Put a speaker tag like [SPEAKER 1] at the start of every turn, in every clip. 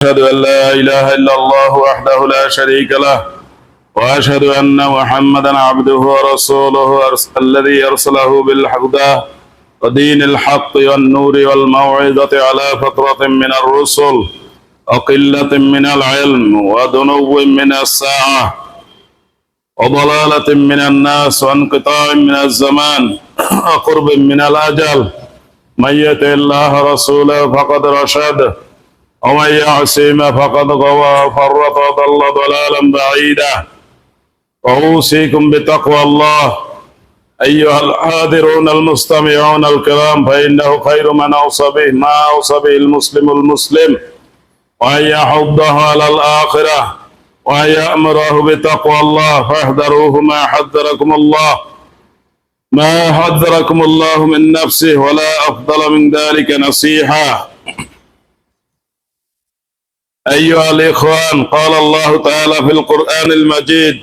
[SPEAKER 1] أشهد أن لا إله إلا الله وحده لا شريك له وأشهد أن محمدا عبده ورسوله الذي أرسله بالهدى ودين الحق والنور والموعظة على فترة من الرسل وقلة من العلم ودنو من الساعة وضلالة من الناس وانقطاع من الزمان وقرب من الأجل من يطع الله رسوله فقد رشد ومن يعصم فقد غوى وفرط وضل ضلالا بعيدا وأوصيكم بتقوى الله أيها الحاضرون المستمعون الكرام فإنه خير من أوصى به ما أوصى به المسلم وأن يحضه على الآخرة وأن يأمره بتقوى الله فاحذروه ما حذركم الله من نفسه ولا أفضل من ذلك نصيحة. أيها الإخوان، قال الله تعالى في القرآن المجيد: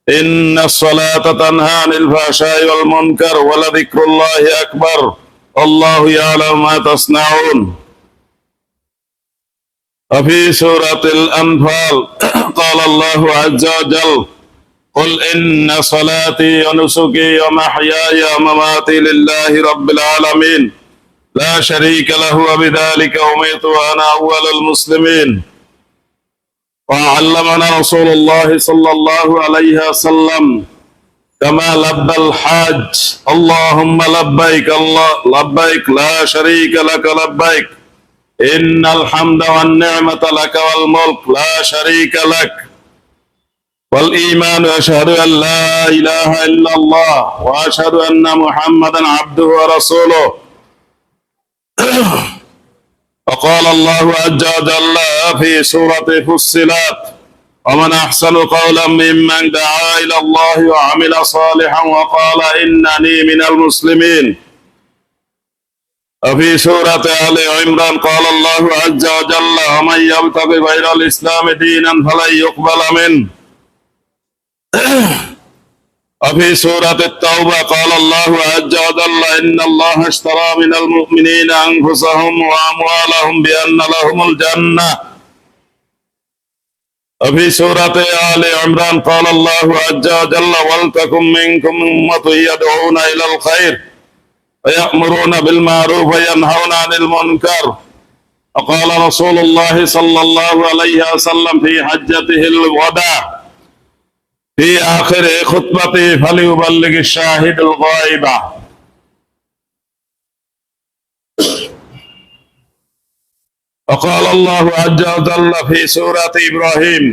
[SPEAKER 1] إن الصلاة تنهى عن الفحشاء والمنكر ولذكر الله أكبر والله يعلم ما تصنعون. وفي سورة الأنفال قال الله عز وجل: قل إن صلاتي ونسكي ومحياي ومماتي لله رب العالمين لا شريك له وبذلك أمرت وأنا أول المسلمين. وعلمنا رسول الله صلى الله عليه وسلم كما لبى الحاج: اللهم لبيك لبيك لا شريك لك لبيك إن الحمد والنعمة لك والملك لا شريك لك. والإيمان أشهد أن لا إله إلا الله وأشهد أن محمدا عبده ورسوله. وقال الله عز وجل في سورة فصلت: ومن أحسن قولا ممن دعا إلى الله وعمل صالحا وقال إنني من المسلمين. وفي سورة آل عمران قال الله عز وجل: ومن يبتغي غير الإسلام دينا فلن يقبل منه. وفي سورة التوبة قال الله عز وجل: إن الله اشترى من المؤمنين أنفسهم وأموالهم بأن لهم الجنة. وفي سورة آل عمران قال الله عز وجل: ولتكن منكم أمة يدعون إلى الخير ويأمرون بالمعروف وينهون عن المنكر. وقال رسول الله صلى الله عليه وسلم في حجته الوداع في آخر خطبته: فليبلغ الشاهد الغائب. وقال الله عز وجل في سورة إبراهيم: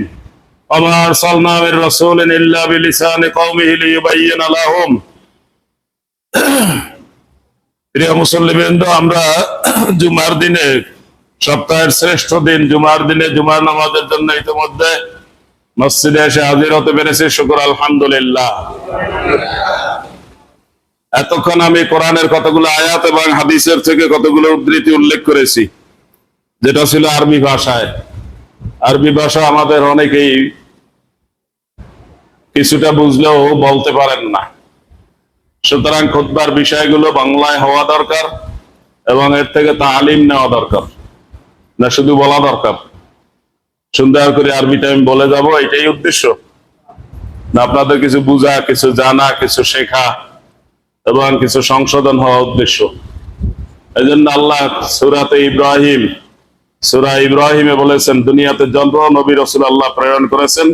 [SPEAKER 1] وما أرسلنا من رسول إلا بلسان قومه ليبين لهم. প্রিয় মুসল্লিবৃন্দ, আমরা জুমার দিনে, সপ্তাহের শ্রেষ্ঠ দিন জুমার দিনে জুমার নামাজের জন্য ইতিমধ্যে মসজিদে এসে হাজির হতে পেরেছি। শুকর আলহামদুলিল্লাহ। এতক্ষণ আমি কোরআনের কতগুলো আয়াত এবং হাদিসের থেকে কতগুলো উদ্ধৃতি উল্লেখ করেছি, যেটা ছিল আরবি ভাষায়। আরবি ভাষা আমাদের অনেকেই কিছুটা বুঝলেও বলতে পারেন না। সুতরাং খুতবার বিষয়গুলো বাংলায় হওয়া দরকার এবং এর থেকে তালিম নেওয়া দরকার, না শুধু বলা দরকার। সুন্দর করে আরবিটা আমি বলে যাব, এটাই উদ্দেশ্য, না আপনাদের কিছু বুঝা, কিছু জানা, কিছু শেখা এবং কিছু সংশোধন হওয়া উদ্দেশ্য। এই জন্য আল্লাহ সূরা ইব্রাহিমে বলেছেন, দুনিয়াতে যত নবী রাসূল আল্লাহ প্রেরণ করেছেন,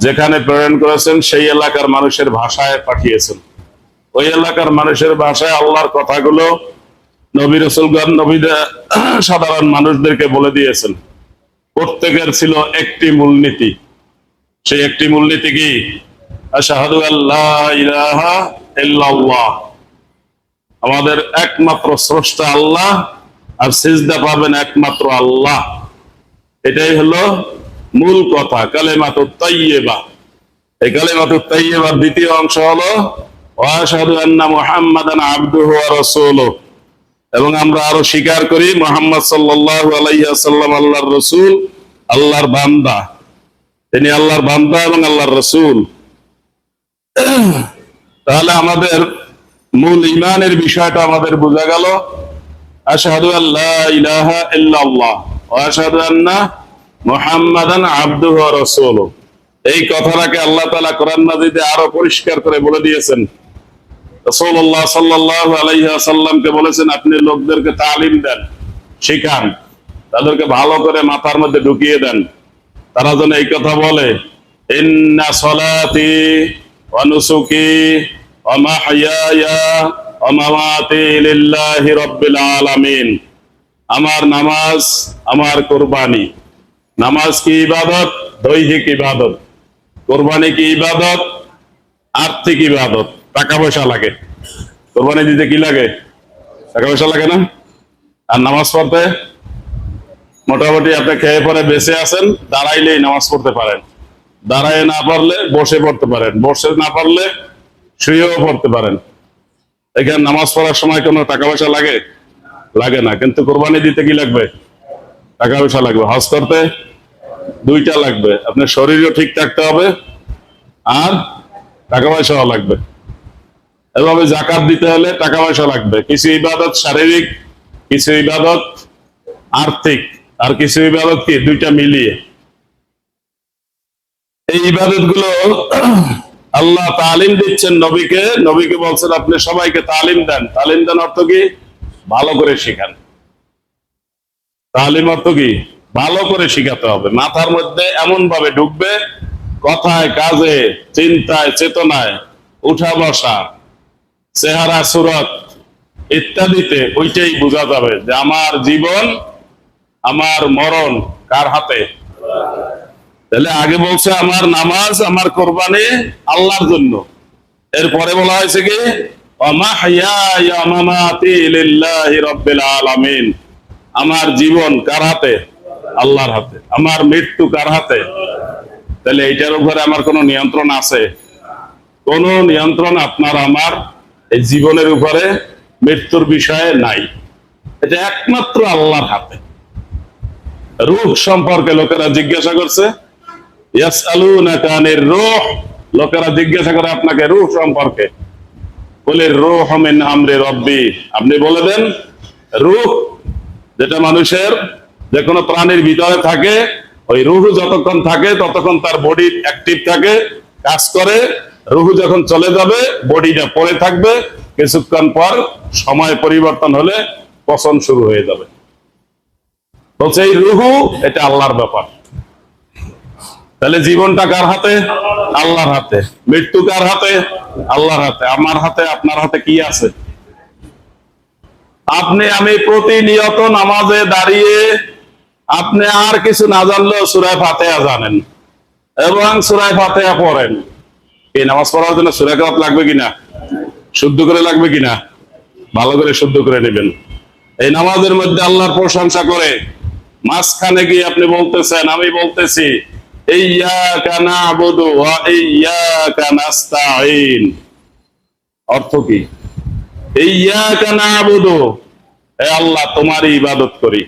[SPEAKER 1] যেখানে প্রেরণ করেছেন সেই এলাকার মানুষের ভাষায় পাঠিয়েছেন। ওই এলাকার মানুষের ভাষায় আল্লাহর কথাগুলো নবী রাসূলগণ সাধারণ মানুষদেরকে বলে দিয়েছেন। প্রত্যেকের ছিল একটি মূলনীতি। সেই একটি মূলনীতি কি? আশহাদু আল্লা ইলাহা ইল্লাল্লাহ, আমাদের একমাত্র স্রষ্টা আল্লাহ, আর সিজদা পাবেন একমাত্র আল্লাহ। এটাই হলো মূল কথা, কালেমাতুত তাইয়্যিবা। এই কালেমাতুত তাইয়্যিবার দ্বিতীয় অংশ হলো ওয়া আশহাদু আন্না মুহাম্মাদান আবদুহু ওয়া রাসূলুহু, এবং আমরা আরো স্বীকার করি মুহাম্মদ সাল্লাল্লাহু আলাইহি ওয়াসাল্লাম আল্লাহর রাসূল, আল্লাহর বান্দা। তিনি আল্লাহর বান্দা এবং আল্লাহর রাসূল। তাহলে আমাদের মূল ঈমানের বিষয়টা আমাদের বোঝা গেল। আশহাদু আল্লা ইলাহা ইল্লাল্লাহ ওয়া আশহাদু আন্না মুহাম্মাদান আবদুহু ওয়া রাসূলুহু। এই কথাটাকে আল্লাহ তাআলা কোরআন মাজিদে আরো পরিষ্কার করে বলে দিয়েছেন। রাসূলুল্লাহ সাল্লাল্লাহু আলাইহি ওয়াসাল্লামকে বলেছেন, আপনি লোকদেরকে তালিম দেন, শিখান, তাদেরকে ভালো করে মাথার মধ্যে ঢুকিয়ে দেন, তারা যেন এই কথা বলে, ইন্না সলাতি ওয়া নুসুকি ওয়া মাহইয়ায়া ওয়া মামাতি লিল্লাহি রাব্বিল আলামিন। আমার নামাজ, আমার কুরবানি। নামাজ কি ইবাদত? দৈহিক ইবাদত। কুরবানি কি ইবাদত? আর্থিক ইবাদত। টাকা পয়সা লাগে কুরবানি দিতে, কি লাগে? টাকা পয়সা লাগে না? আর নামাজ পড়তে মোটামুটি আপনি খেয়ে পরে বেঁচে আছেন, দাঁড়াইলেই নামাজ পড়তে পারেন, দাঁড়ায় না পারলে বসে পড়তে পারেন, বসে না পারলে শুয়েও পড়তে পারেন। এখানে নামাজ পড়ার সময় কোনো টাকা পয়সা লাগে? লাগে না। কিন্তু কোরবানি দিতে কি লাগবে? টাকা পয়সা লাগবে। হজ করতে দুইটা লাগবে, আপনার শরীরও ঠিক থাকতে হবে আর টাকা পয়সাও লাগবে। এভাবে জাকাত দিতে হলে টাকা পয়সা লাগবে। কিছু ইবাদত শারীরিক, কিছু ইবাদত আর্থিক, আর কিছু ইবাদত কি দুইটা মিলিয়ে। এই ইবাদত গুলো আল্লাহ তালিম দিচ্ছেন নবীকে। নবীকে বলছেন আপনি সবাইকে তালিম দেন। তালিম দেন অর্থ কি? ভালো করে শিখান। তালিম অর্থ কি? ভালো করে শিখাতে হবে, মাথার মধ্যে এমন ভাবে ঢুকবে, কথায়, কাজে, চিন্তায়, চেতনায়, উঠা বসা, চেহারা, সুরত ইত্যাদিতে ওইটাই বোঝা যাবে যে আমার জীবন, আমার মরণ কার হাতে। তাহলে আগে বলছে আমার নামাজ, আমার কোরবানি আল্লাহর জন্য। এরপরে বলা হয়েছে কি ওয়া মাহইয়ায়া ওয়া মামাতি লিল্লাহি রাব্বিল আলামিন। আমার জীবন কার হাতে? আল্লাহর হাতে। আমার মৃত্যু কার হাতে? তাহলে এইটার উপরে আমার কোনো নিয়ন্ত্রণ আছে? কোনো নিয়ন্ত্রণ আপনার আমার এই জীবনের উপরে, মৃত্যুর বিষয়ে নাই। এটা একমাত্র আল্লাহর হাতে। রূহ সম্পর্কে লোকেরা জিজ্ঞাসা করছে, ইয়াসআলুনাকা আনির রূহ, লোকেরা জিজ্ঞাসা করে আপনাকে রূহ সম্পর্কে। বলে রূহ মিন আমরি রাব্বি, আপনি বলে দেন রূহ যেটা মানুষের, যে কোনো প্রাণীর ভিতরে থাকে, ওই রূহ যতক্ষণ থাকে ততক্ষণ তার বডি অ্যাক্টিভ থাকে, কাজ করে। রূহ যখন চলে যাবে বডিটা পড়ে থাকবে, কিছুক্ষণ পর সময় পরিবর্তন হলে পচন শুরু হয়ে যাবে। বলছে এই রূহ এটা আল্লাহর ব্যাপার। তাহলে জীবনটা কার হাতে? আল্লাহর হাতে। মৃত্যু কার হাতে? আল্লাহর হাতে। আমার হাতে, আপনার হাতে কি আছে? আপনি আমি প্রতিনিয়ত নামাজে দাঁড়িয়ে আপনি আর কিছু না জানলেও সূরা ফাতিহা জানেন এবং সূরা ফাতিহা পড়েন। এই নামাজ পড়ার জন্য সূরা কেরাত লাগবে কিনা? শুদ্ধ করে লাগবে কিনা? ভালো করে শুদ্ধ করে নেবেন। এই নামাজের মধ্যে আল্লাহর প্রশংসা করে মাঝখানে গিয়ে আপনি বলতেছেন, আমি বলতেছি ইয়্যাকা না'বুদু ওয়া ইয়্যাকা নাস্তাঈন। অর্থ কি? ইয়্যাকা না'বুদু, হে আল্লাহ তোমারই ইবাদত করি।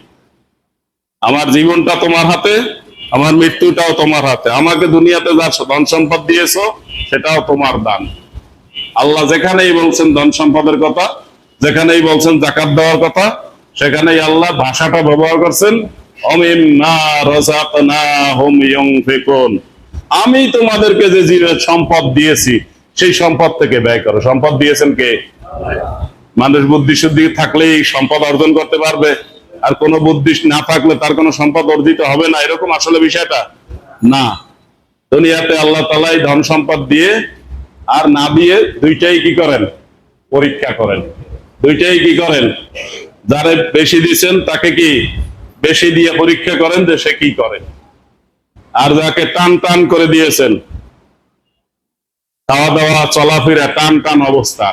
[SPEAKER 1] আমার জীবনটা তোমার হাতে, আমার মৃত্যুটাও তোমার হাতে। আমাকে দুনিয়াতে যা ধন সম্পদ দিয়েছো সেটাও তোমার দান। আল্লাহ যেখানেই বলছেন ধন সম্পদের কথা, যেখানেই বলছেন যাকাত দেওয়ার কথা, সেখানেই আল্লাহ ভাষাটা ব্যবহার করছেন অমিম্মা রাযাকনাহুম ইউনফিকুন। আমি তোমাদেরকে যে সম্পদ দিয়েছি সেই সম্পদ থেকে ব্যয় করো। সম্পদ দিয়েছেন কে? মানুষ বুদ্ধি শুদ্ধি থাকলেই সম্পদ অর্জন করতে পারবে, আর কোনো বুদ্ধি না থাকলে তার কোনো সম্পদ অর্জিত হবে না, এরকম আসলে বিষয়টা না। দুনিয়াতে আল্লাহ তাআলাই ধন সম্পদ দিয়ে আর না দিয়ে দুইটাই কি করেন? পরীক্ষা করেন। দুইটাই কি করেন? যারে বেশি দিচ্ছেন তাকে কি বেশি দিয়ে পরীক্ষা করেন যে সে কি করে, আর যাকে টান টান করে দিয়েছেন, খাওয়া দাওয়া চলাফেরা টান টান অবস্থা,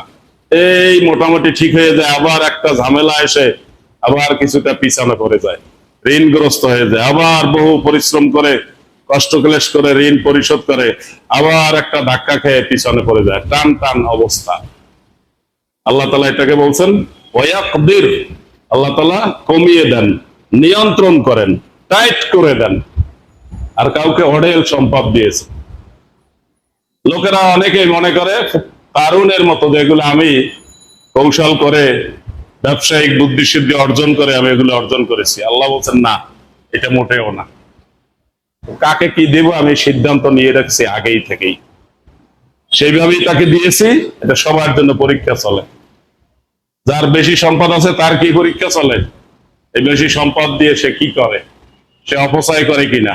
[SPEAKER 1] এই মোটামুটি ঠিক হয়ে যায়, আবার একটা ঝামেলা এসে আবার কিছুটা পিছনে পড়ে যায়, ঋণগ্রস্ত হয়ে যায়, আবার বহু পরিশ্রম করে কষ্ট ক্লেশ করে ঋণ পরিশোধ করে আবার একটা ধাক্কা খেয়ে পিছনে পড়ে যায়, টান টান অবস্থা। আল্লাহ তাআলা এটাকে বলছেন ওয়ায়াকদির। আল্লাহ তাআলা কমিয়ে দেন, নিয়ন্ত্রণ করেন, টাইট করে দেন। আর কাউকে অঢেল সম্পদ দিয়েছে। লোকেরা অনেকেই মনে করে কারুনের মতো, যেগুলো আমি কৌশল করে ব্যবসায়িক বুদ্ধিসিদ্ধি অর্জন করে আমি এগুলো অর্জন করেছি। আল্লাহ বলছেন না, এটা মোটেও না। কাকে কি দেব আমি সিদ্ধান্ত নিয়ে রাখছি আগেই থেকেই, সেইভাবেই তাকে দিয়েছি। এটা সবার জন্য পরীক্ষা চলে। যার বেশি সম্পদ আছে তার কি পরীক্ষা চলে? এই বেশি সম্পদ দিয়ে সে কি করে, সে অপচয় করে কিনা,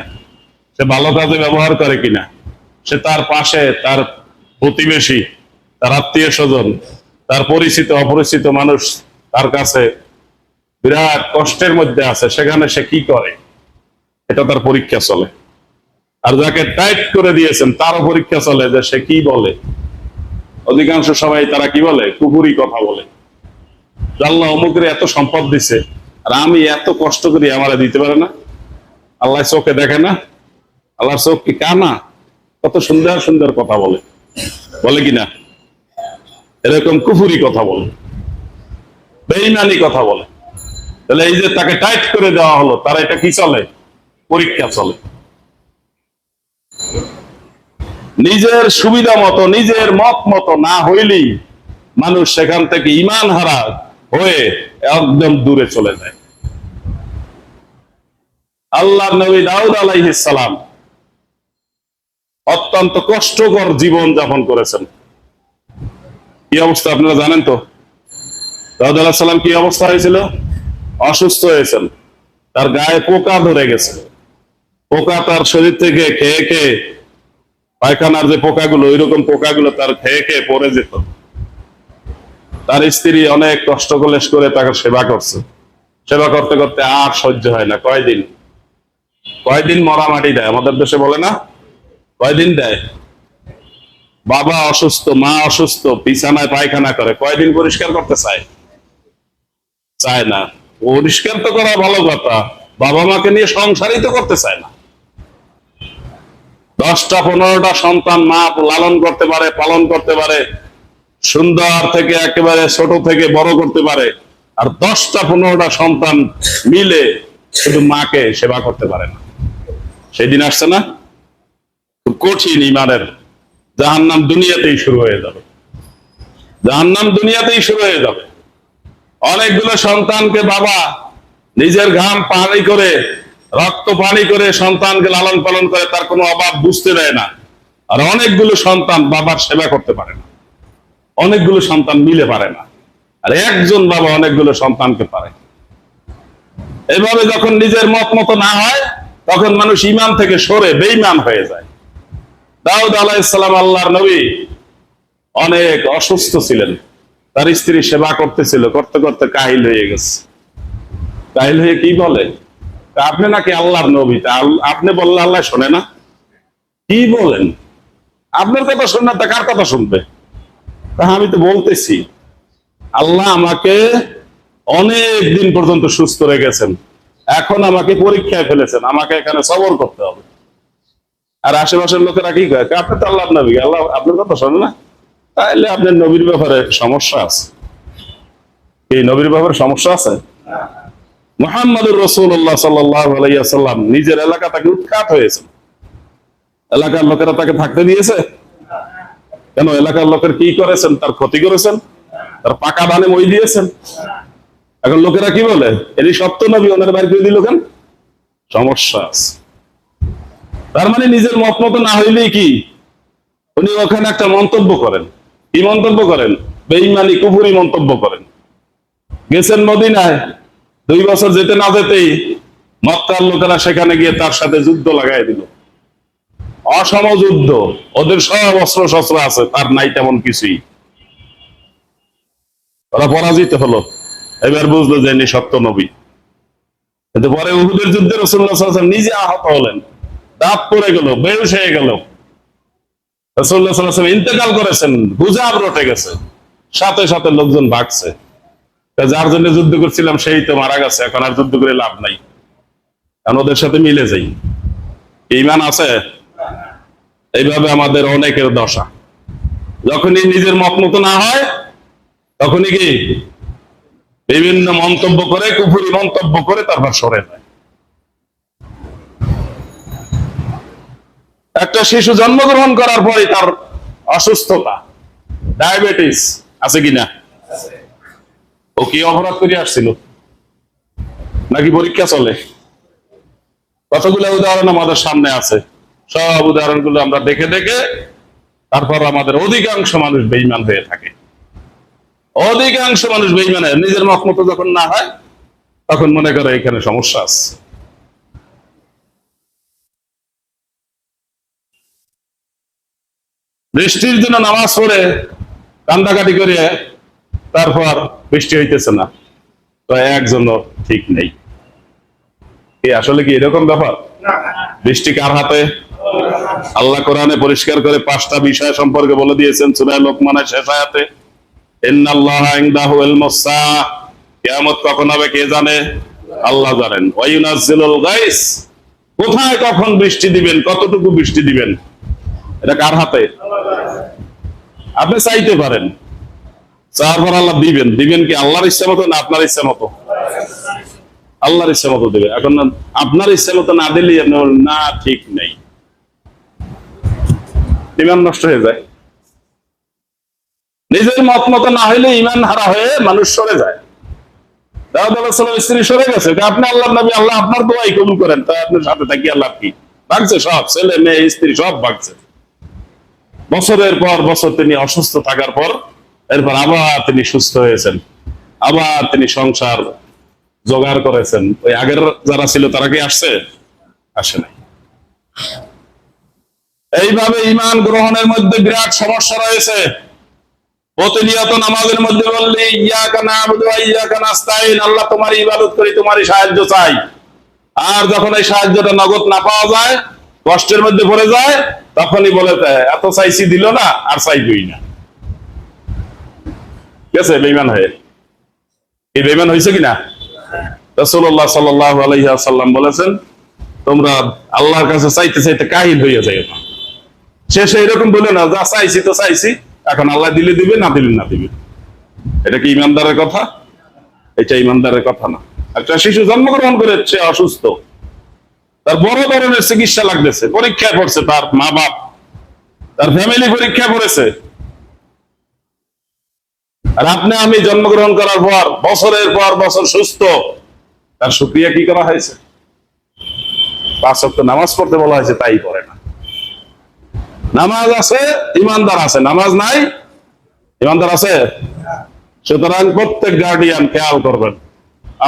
[SPEAKER 1] সে ভালো কাজে ব্যবহার করে কিনা, সে তার পাশে তার প্রতিবেশী, তার আত্মীয় স্বজন, তার পরিচিত অপরিচিত মানুষ তার কাছে বিরাট কষ্টের মধ্যে আছে, সেখানে সে কি করে, এটা তার পরীক্ষা চলে। আর যাকে টাইট করে দিয়েছেন তারও পরীক্ষা চলে যে সে কি বলে। অধিকাংশ সময় তারা কি বলে? কুফুরি কথা বলে। আল্লাহ অমুকের এত সম্পদ দিছে আর আমি এত কষ্ট করি, আমারে দিতে পারে না। আল্লাহ চোখে দেখে না? আল্লাহর চোখ কি কানা? কত সুন্দর সুন্দর কথা বলে, বলে কিনা? এরকম কুফুরি কথা বলে, বেঈমানি কথা বলে। তাহলে এই যে তাকে টাইট করে দেওয়া হলো, তার এটা কি চলে? পরীক্ষা চলে। নিজের সুবিধা মতো, নিজের মত মতো না হইলেই মানুষ সেখান থেকে ঈমান হারা হয়ে একদম দূরে চলে যায়। আল্লাহর নবী দাউদ আলাইহিস সালাম অত্যন্ত কষ্টকর জীবন যাপন করেছেন। কি অবস্থা আপনারা জানেন তো? দাউদ আলাইহিস সালাম কি অবস্থা হয়েছিল? অসুস্থ হয়েছেন, তার গায়ে পোকা ধরে গেছে। পোকা তার শরীর থেকে খেয়ে খেয়ে, পায়খানার যে পোকাগুলো, ওইরকম পোকাগুলো তার খেয়ে খেয়ে পড়ে যেত। তার স্ত্রী অনেক কষ্ট কলেশ করে তাকে সেবা করছে। সেবা করতে করতে আর সহ্য হয় না। কয়দিন মরা মাটি দেয়, আমাদের দেশে বলে না? কয়দিন দেয়? বাবা অসুস্থ, মা অসুস্থ, বিছানায় পায়খানা করে, কয়দিন পরিষ্কার করতে চায় না। পরিষ্কার তো করা ভালো কথা, বাবা মাকে নিয়ে সংসারই তো করতে চায় না। 10টা 15টা সন্তান মা লালন করতে পারে, পালন করতে পারে, সুন্দর থেকে একেবারে ছোট থেকে বড় করতে পারে। আর 10টা 15টা সন্তান মিলে শুধু মাকে সেবা করতে পারে না। সেদিন আসছে না? খুব কঠিন ঈমানের। জাহান্নাম দুনিয়াতেই শুরু হয়ে যাবে, জাহান্নাম দুনিয়াতেই শুরু হয়ে যাবে। অনেকগুলো সন্তানকে বাবা নিজের ঘাম পানি করে, রক্ত পানি করে সন্তানকে লালন পালন করে, তার কোনো অভাব বুঝতে দেয় না। আর অনেকগুলো সন্তান বাবার সেবা করতে পারে না, অনেকগুলো সন্তান মিলে পারে না। আর একজন বাবা অনেকগুলো সন্তানকে পারে। এভাবে যখন নিজের মত মতো না হয়, তখন মানুষ ঈমান থেকে সরে বেঈমান হয়ে যায়। দাউদ আলাইহিস সালাম আল্লাহর নবী অনেক অসুস্থ ছিলেন, তার স্ত্রী সেবা করতেছিল, করতে করতে কাহিল হয়ে গেছে। কাহিল হয়ে কি বলে? আপনি নাকি আল্লাহর নবী, আপনি বললে আল্লাহ শোনে না? কি বলেন? আপনার কথা শুনে না, তা কার কথা শুনবে? তা আমি তো বলতেছি, আল্লাহ আমাকে অনেক দিন পর্যন্ত সুস্থ রেখেছেন, এখন আমাকে পরীক্ষায় ফেলেছেন, আমাকে এখানে সবর করতে হবে। আর আশেপাশের লোকেরা কি কয়? আপনি তো আল্লাহর নবী, আল্লাহ আপনার কথা শোনে না? তাহলে আপনার নবীর ব্যাপারে সমস্যা আছে। এই নবীর ব্যাপারে সমস্যা আছে? মুহাম্মদুর রাসূলুল্লাহ সাল্লাল্লাহু আলাইহি ওয়াসাল্লাম নিজের এলাকা তাকে উৎখাত হয়েছে। এলাকার লোকেরা তাকে থাকতে দিয়েছে? কেন? এলাকার লোকের কি করেছেন? তার ক্ষতি করেছেন, তার পাকা ধানে মই দিয়েছেন। এখন লোকেরা কি বলে? এরই সত্য নবী, ওনার বাড়ি করে দিল কেন? সমস্যা আছে। তার মানে নিজের মত মতো না হইলেই কি উনি ওখানে একটা মন্তব্য করেন। কি মন্তব্য করেন? বেঈমানি কুফরি মন্তব্য করেন। গেছেন মদিনায়, 2 বছর যেতে না যেতেই মক্কার লোকেরা সেখানে গিয়ে তার সাথে যুদ্ধ লাগাই দিল, অসম যুদ্ধ। ওদের সব অস্ত্র শস্ত্র আছে, তার নাই তেমন কিছুই। ওরা পরাজিত হলো। এবার বুঝলো যে ইনি সত্য নবী। কিন্তু পরে উহুদের যুদ্ধে রাসূলুল্লাহ সাল্লাল্লাহু আলাইহি ওয়াসাল্লাম নিজে আহত হলেন, দাঁত পড়ে গেল, বেহুশ হয়ে গেল। রাসূলুল্লাহ সাল্লাল্লাহু আলাইহি ওয়াসাল্লাম ইন্তেকাল করেছেন, গুজব রটে গেছে, সাথে সাথে লোকজন ভাগছে। যার জন্য যুদ্ধ করছিলাম সেই তো মারা গেছে, এখন আর যুদ্ধ করে লাভ নাই, কারণ ওদের সাথে মিলে যাই। ঈমান আছে? এইভাবে আমাদের অনেকের দশা। যখনই নিজের মত মতো না হয়, তখনই কি বিভিন্ন মন্তব্য করে, কুফরি মন্তব্য করে তারপর সরে যায়। একটা শিশু জন্মগ্রহণ করার পরে তার অসুস্থতা, ডায়াবেটিস আছে কিনা? ও কি অপরাধ করে আসছিল নাকি পরীক্ষা চলে? কতগুলো উদাহরণ আমাদের সামনে আছে। সব উদাহরণগুলো আমরা দেখে দেখে তারপর আমাদের অধিকাংশ মানুষ বেঈমান হয়ে থাকে। অধিকাংশ মানুষ বেঈমান হয়, নিজের মত মতো যখন না হয় তখন মনে করে এখানে সমস্যা আছে। বৃষ্টির জন্য নামাজ পড়ে কান্দাকাটি করে তারপর বৃষ্টি হইতেছে না, তো একজনও ঠিক নেই। কি আসলে কি এরকম ব্যাপার? বৃষ্টি কার হাতে? আল্লাহ কোরআনে পরিষ্কার করে 5টা বিষয় সম্পর্কে বলে দিয়েছেন সূরা লোকমানের শেষ আয়াতে, ইন্নাল্লাহা ইনদাহু ইলমুস সাআহ, কিয়ামত কখন হবে কে জানে? আল্লাহ জানেন। ওয়া ইউনাজ্জিলুল গায়স, কোথায় কখন বৃষ্টি দিবেন, কতটুকু বৃষ্টি দিবেন, এটা কার হাতে? আপনি চাইতে পারেন, চাওয়ার পর আল্লাহ দিবেন। দিবেন কি আল্লাহর ইচ্ছা মতো না আপনার ইচ্ছা মতো? আল্লাহর ইচ্ছা মতো দেবে। এখন আপনার ইচ্ছা মতো না দিলে না, ঠিক নেই, ইমান নষ্ট হয়ে যায়। নিজের মত মতো না হইলে ইমান হারা হয়ে মানুষ সরে যায়। দাউদ আলাইহিস সালাম স্ত্রী সরে গেছে, আপনি আল্লাহর নবী, আল্লাহ আপনার দোয়াই কবুল করেন, তাই আপনার সাথে থাকি আল্লাহ কি ভাগছে, সব ছেলে মেয়ে স্ত্রী সব ভাগছে। বছরের পর বছর তিনি অসুস্থ থাকার পর এরপর আবার তিনি সুস্থ হয়েছেন, আবার তিনি সংসার জোগাড় করেছেন। ওই আগের যারা ছিল তারা কি আসছে? আসে নাই। এইভাবে ঈমান গ্রহণের মধ্যে বিরাট সমস্যা রয়েছে। প্রতিনিয়ত নামাজের মধ্যে বললি ইয়াকা না'বুদু ওয়া ইয়াকা নাস্তাইন, আল্লাহ তোমার ইবাদত করি, তোমারই সাহায্য চাই। আর যখন এই সাহায্যটা নগদ না পাওয়া যায়, কষ্টের মধ্যে পড়ে যায়, তখনই বলে এত চাইছি দিল না, আর চাইবই না। গেছে বেঈমান হয়ে। এই বেঈমান হয়েছে কিনা? রাসূলুল্লাহ সাল্লাল্লাহু আলাইহি ওয়াসাল্লাম বলেছেন, তোমরা আল্লাহর কাছে চাইতে চাইতে কাহিল হয়ে যাবে না। শেষে এরকম বলে না, যা চাইছি তো চাইছি, এখন আল্লাহ দিলে দিবে, না দিলে না দিবে। এটা কি ইমানদারের কথা? এটা ইমানদারের কথা না। একটা শিশু জন্মগ্রহণ করেছে অসুস্থ, তার বড় ধরনের চিকিৎসা লাগতেছে, পরীক্ষায় পড়ছে, তার মা বাপ তার ফ্যামিলি পরীক্ষায় পড়েছে। আর আপনি আমি জন্মগ্রহণ করার পর বছরের পর বছর সুস্থ, তার শুকরিয়া কি করা হয়েছে? 5 ওয়াক্ত নামাজ পড়তে বলা হয়েছে, তাই পড়ে না। নামাজ আছে ইমানদার আছে, নামাজ নাই ইমানদার আছে। সুতরাং প্রত্যেক গার্ডিয়ান খেয়াল করবেন,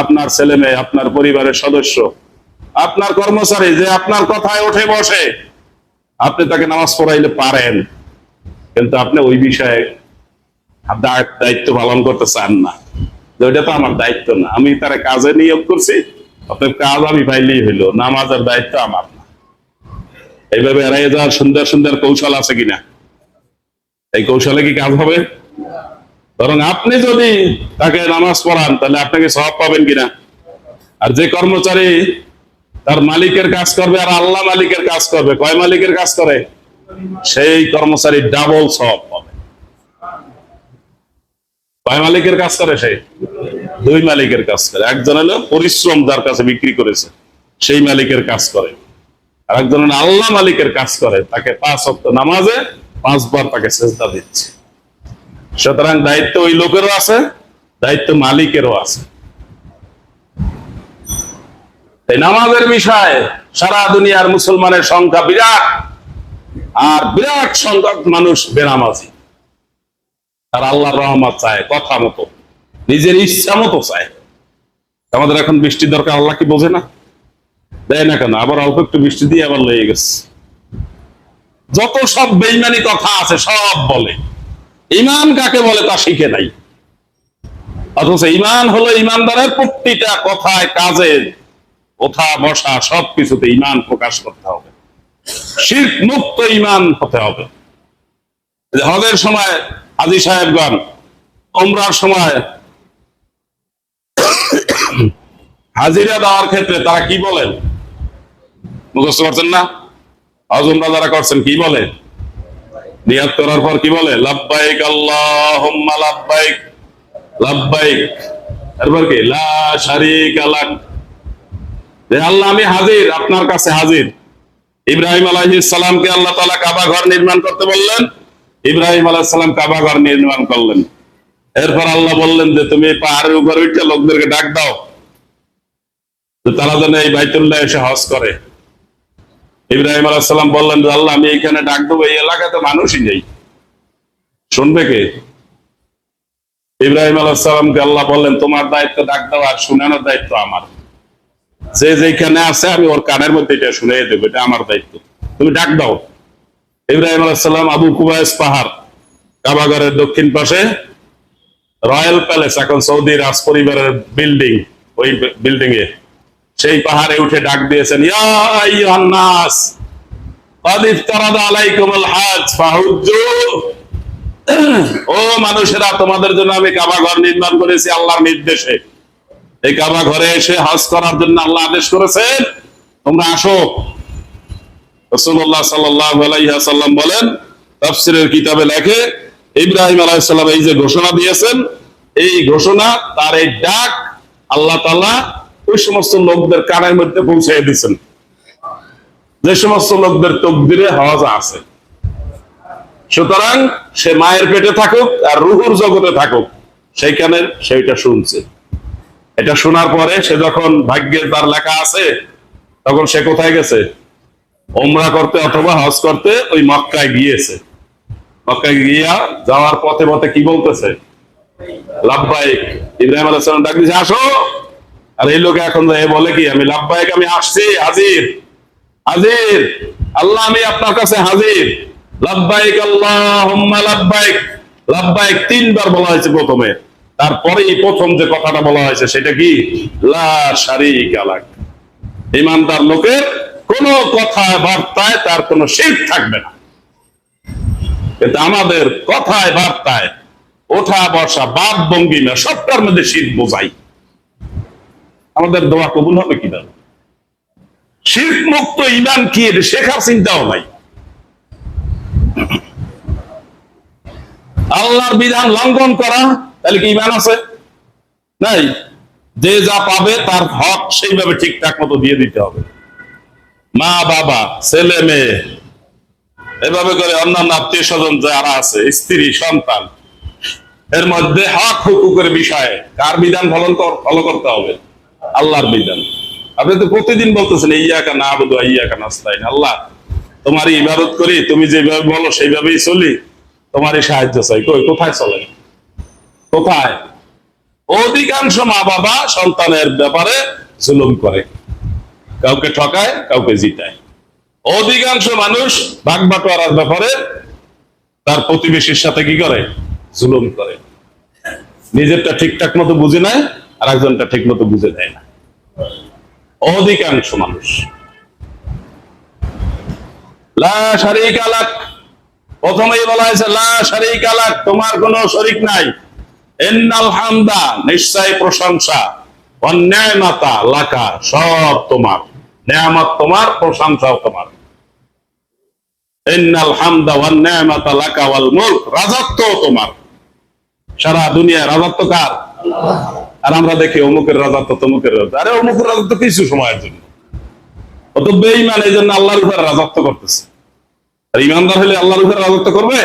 [SPEAKER 1] আপনার ছেলে মেয়ে, আপনার পরিবারের সদস্য, আপনার কর্মচারী যে আপনার কথায় ওঠে বসে, আপনি তাকে নামাজ পড়াইলে পারেন, কিন্তু আপনি ওই বিষয়ে দায়িত্ব পালন করতে চান না, যে ওইটা তো আমার দায়িত্ব না, আমি তার কাজে নিয়োগ করছি, অতএব কাজ আমি পাইলেই হইলো, নামাজের দায়িত্ব আমার না। এইভাবে এড়াই যাওয়ার সুন্দর সুন্দর কৌশল আছে কিনা? এই কৌশলে কি কাজ হবে? বরং আপনি যদি তাকে নামাজ পড়ান, তাহলে আপনাকে সওয়াব পাবেন কিনা? আর যে কর্মচারী তার মালিকের কাজ করবে আর আল্লাহ মালিকের কাজ করবে, কয় মালিকের কাজ করে, সেই কর্মচারী ডাবল সওয়াব পাবে। কয় মালিকের কাজ করে? সেই 2 মালিকের কাজ করে। একজন হলো পরিশ্রম, যার কাছে বিক্রি করেছে, সেই মালিকের কাজ করে। আর একজন আল্লাহ মালিকের কাজ করে, তাকে 5 ওয়াক্ত নামাজে 5 বার তাকে সেজদা দিচ্ছে। সুতরাং দায়িত্ব ওই লোকেরও আছে, দায়িত্ব মালিকেরও আছে। এই নামাজের বিষয়ে সারা দুনিয়ার মুসলমানের সংখ্যা বিরাট, আর বিরাট সংখ্যক মানুষ বেনামাজি। আর আল্লাহর রহমত চায় কথা মতো, নিজের ইচ্ছা মতো চায়। আমাদের এখন বৃষ্টি দরকার, আল্লাহ কি বোঝে না? দেয় না কেন? আবার অল্প একটু বৃষ্টি দিয়ে আবার লেগে গেছে। যত সব বেঈমানি কথা আছে সব বলে, ঈমান কাকে বলে তা শিখে নাই। অথচ ঈমান হলো ঈমানদারের প্রতিটা কথায়, কাজে, ওঠা বসা সবকিছুতে ঈমান প্রকাশ করতে হবে। শিরক মুক্ত ঈমান হতে হবে। হজের সময় হাজী সাহেবগণ, উমরার সময় হাজিরা দেওয়ার ক্ষেত্রে তারা কি বলেন? মুখস্থ করছেন না? হজ উমরা যারা করছেন কি বলে? নিয়াত করার পর কি বলে? লাব্বাইক আল্লাহুম্মা লাব্বাইক, লাব্বাইক। এরপর কি? লা শারীকা লাক, যে আল্লাহ আমি হাজির, আপনার কাছে হাজির। ইব্রাহিম আলাইহিস সালামকে আল্লাহ তাআলা কাবা ঘর নির্মাণ করতে বললেন, ইব্রাহিম আলাইহিস সালাম কাবা ঘর নির্মাণ করলেন। এরপর আল্লাহ বললেন যে তুমি পাহাড়ের উপরে উঠে লোকদেরকে ডাক দাও যে তারা যেন এই বাইতুল্লাহ এসে হজ করে। ইব্রাহিম আলাইহিস সালাম বললেন যে আল্লাহ আমি এখানে ডাক দেবো, এই এলাকাতে মানুষই নেই, শুনবে কে? ইব্রাহিম আলাইহিস সালামকে আল্লাহ বললেন তোমার দায়িত্ব ডাক দেওয়া আর শুনানোর দায়িত্ব আমার। যে যেখানে আছে আমি ওর কানের মধ্যে এটা শুনিয়ে দেবো, এটা আমার দায়িত্ব, তুমি ডাক দাও। ইব্রাহিম আলাইহিস সালাম আবু কুবাইস পাহাড়, কাবাগরের দক্ষিণ পাশে রয়্যাল প্যালেস, এখন সৌদি রাজ পরিবারের বিল্ডিং, ওই বিল্ডিং এ সেই পাহাড়ে উঠে ডাক দিয়েছেন, ইয়া আইয়ুহান নাস ক্বাদ ইফতারাদা আলাইকুমুল হজ ফাহুজ্জু। ও মানুষেরা, তোমাদের জন্য আমি কাবা ঘর নির্মাণ করেছি আল্লাহর নির্দেশে। এই কাবা ঘরে এসে হজ করার জন্য আল্লাহ আদেশ করেছেন, তোমরা আসো। রাসূলুল্লাহ সাল্লাল্লাহু আলাইহি ওয়াসাল্লাম বলেন, তাফসীরের কিতাবে লেখে ইব্রাহিম আলাইহিস সালাম এই যে ঘোষণা দিয়েছেন, এই ঘোষণা তার এই ডাক আল্লাহ তাআলা ওই সমস্ত লোকদের কানের মধ্যে পৌঁছে দিয়েছেন যে সমস্ত লোকদের তকদিরে হজ আছে। সুতরাং সে মায়ের পেটে থাকুক আর রুহুর জগতে থাকুক, সেইখানে সেইটা শুনছে। এটা শোনার পরে সে যখন ভাগ্যে তার লেখা আছে, তখন সে কোথায় গেছে? ওমরা করতে অথবা হজ করতে ওই মক্কায় গিয়েছে। মক্কায় গিয়া যাওয়ার পথে পথে কি বলতেছে? লাব্বাইক। ইব্রাহিম আলাইহিস সালাম ডাক দিয়েছে, আসো। আর এই লোকে এখন বলে কি, আমি লাব্বাইক, আমি আসছি, হাজির হাজির, আল্লাহ আমি আপনার কাছে হাজির। লাব্বাইক আল্লাহুম্মা লাব্বাইক। লাব্বাইক তিনবার বলা হয়েছে প্রথমে, তারপরেই প্রথম যে কথাটা বলা হয়েছে সেটা কি? লা শারীকা লাক। ঈমানদার লোকের কোন কথায় বার্তায় তার কোনো শিরক থাকবে না। কিন্তু আমাদের কথায় বার্তায় ওঠা বসা বাদ ভঙ্গিমা সবটার মধ্যে শিরক বোঝাই। আমাদের দোয়া কবুল হবে কিভাবে? শিরক মুক্ত ঈমান কি শেখার চিন্তাও নাই। আল্লাহর বিধান লঙ্ঘন করা, তাহলে কি ঈমান আছে? নাই। যে যা পাবে তার হক সেইভাবে ঠিকঠাক মতো দিয়ে দিতে হবে। মা বাবা ছেলে মেয়ে এভাবে করে অন্যান্য আত্মীয় স্বজন যারা আছে, স্ত্রী সন্তান, এর মধ্যে হক হুকুকের বিষয়ে কার বিধান ফলো করতে হবে? আল্লাহর বিধান। আপনি তো প্রতিদিন বলতেছেন ইয়াকা না'বুদু ওয়া ইয়াকা নাস্তাইন, আল্লাহ তোমারই ইবাদত করি, তুমি যেভাবে বলো সেইভাবেই চলি, তোমারই সাহায্য চাই। কই কোথায় চলে? কোথায়? অধিকাংশ মা বাবা সন্তানের ব্যাপারে জুলুম করে, কাউকে ঠকায়, কাউকে জিতায়। অধিকাংশ মানুষ ভাগ বাটোয়ারার ব্যাপারে তার প্রতিবেশীর সাথে কি করে? জুলুম করে। নিজেরটা ঠিকঠাক মতো বুঝে নেয়, আর একজনটা ঠিক মতো বুঝে দেয় না। অধিকাংশ মানুষ। লা শারীকা লাক, প্রথমেই বলা হয়েছে লা শারীকা লাক, তোমার কোনো শরীক নাই। ইন্নাল হামদা, নিশ্চয় প্রশংসা, ওয়ান নি'মাতা লাকা, সব তোমার। নিয়ামত তোমার, প্রশংসাও তোমার। ইন্নাল হামদা ওয়ান নি'মাতা লাকা ওয়াল মুলক, রাজত্ব তোমার। সারা দুনিয়ার রাজত্ব কার? আর আমরা দেখি অমুকের রাজত্ব, তমুকের রাজত্ব। আরে অমুকের রাজত্ব কিছু সময়ের জন্য, ও তো বেঈমান, এই জন্য আল্লাহর উপরে রাজত্ব করতেছে। আর ইমানদার হলে আল্লাহর উপরে রাজত্ব করবে?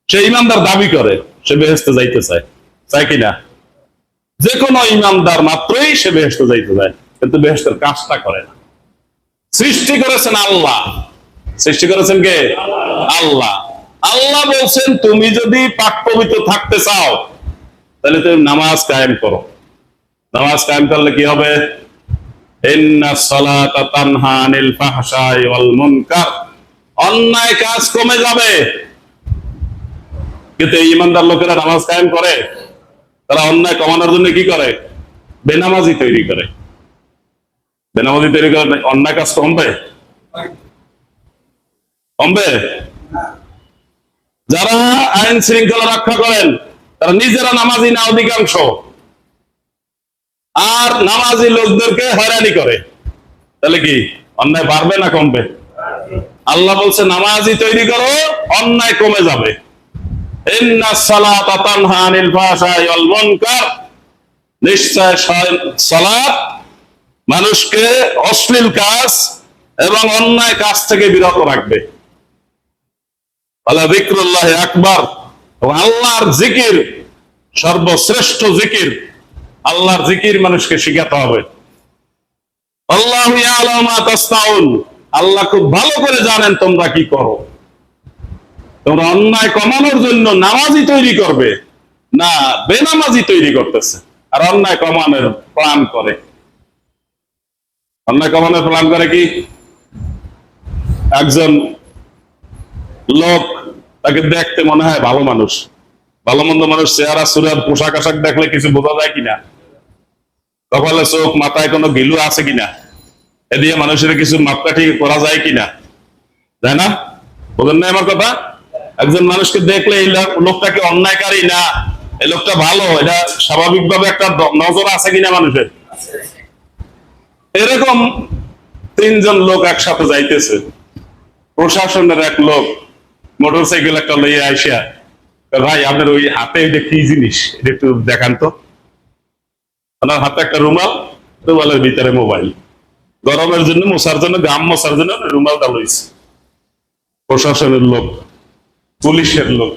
[SPEAKER 1] সে ইমানদার দাবি করে, সে বেহেশতে যাইতে চায়, চায় কিনা? যে কোনো ইমানদার মাত্রই সে বেহেশতে যাইতে চায়, কিন্তু বেহেশতের কাজটা করে না। সৃষ্টি করেছেন আল্লাহ। সৃষ্টি করেছেন কে? আল্লাহ। আল্লাহ বলছেন তুমি যদি পাক পবিত্র থাকতে চাও, তাহলে তুমি নামাজ কায়েম করো। নামাজ কায়েম করলে কি হবে? ইন্নাস সালাতা তানহা আনিল ফাহশাই ওয়াল মুনকার, অন্যায় কাজ কমে যাবে। কিন্তু ঈমানদার লোকেরা নামাজ কায়েম করে, তারা অন্যায় কমানোর জন্য কি করে? বেনামাজি তৈরি করে। বেনামাজি তৈরি করে অন্যায় কাজ কমবে? কমবে? যারা আইন শৃঙ্খলা রক্ষা করেন তারা নিজেরা নামাজি না অধিকাংশ, আর নামাজি লোকদেরকে হয়রানি করে, তাহলে কি অন্যায় বাড়বে না কমবে? আল্লাহ বলছে নামাজি তৈরি করো, অন্যায় কমে যাবে। ইন্নাস সালাতা তানহা আনিল ফাহশাই ওয়াল মুনকার, নিশ্চয় সালাত মানুষকে অশ্লীল কাজ এবং অন্যায় কাজ থেকে বিরত রাখবে। আল্লাহ যিকরুল্লাহ আকবার, আল্লাহর জিকির সর্বশ্রেষ্ঠ জিকির আল্লাহর জিকির মানুষকে শিখাতে হবে। আল্লাহু ইয়ালামু মা তাসনাউন, আল্লাহ খুব ভালো করে জানেন তোমরা কি করো। তোমরা অন্যায় কমানোর জন্য নামাজি তৈরি করবে না বেনামাজি তৈরি করতেছে, আর অন্যায় কমানোর প্ল্যান করে। অন্যায় কমানোর প্ল্যান করে কি? একজন লোক, তাকে দেখতে মনে হয় ভালো মানুষ, ভালো মন্দ মানুষ, চেহারা সুরাত পোশাক আশাক দেখলে কিছু বোঝা যায় কিনা, কপালে চোখ মাথায় কোনো গিলু আছে কিনা, এ দিয়ে মানুষের কিছু মাপকাঠি করা যায় কিনা, তাই না? বোঝেন না আমার কথা? একজন মানুষকে দেখলে এই লোকটাকে অন্যায়কারী না, এই লোকটা ভালো, এটা স্বাভাবিকভাবে একটা নজর আছে কিনা মানুষের। এরকম তিনজন লোক একসাথে যাইতেছে, প্রশাসনের এক লোক মোটর সাইকেল একটা লইয়া আইসা, ভাই আপনার ওই হাতে এটা কি জিনিস, এটা একটু দেখান তো। ওনার হাতে একটা রুমাল, রুমালের ভিতরে মোবাইল, গরমের জন্য মশার জন্য গাম মশার জন্য রুমালটা লইছে। প্রশাসনের লোক, পুলিশের লোক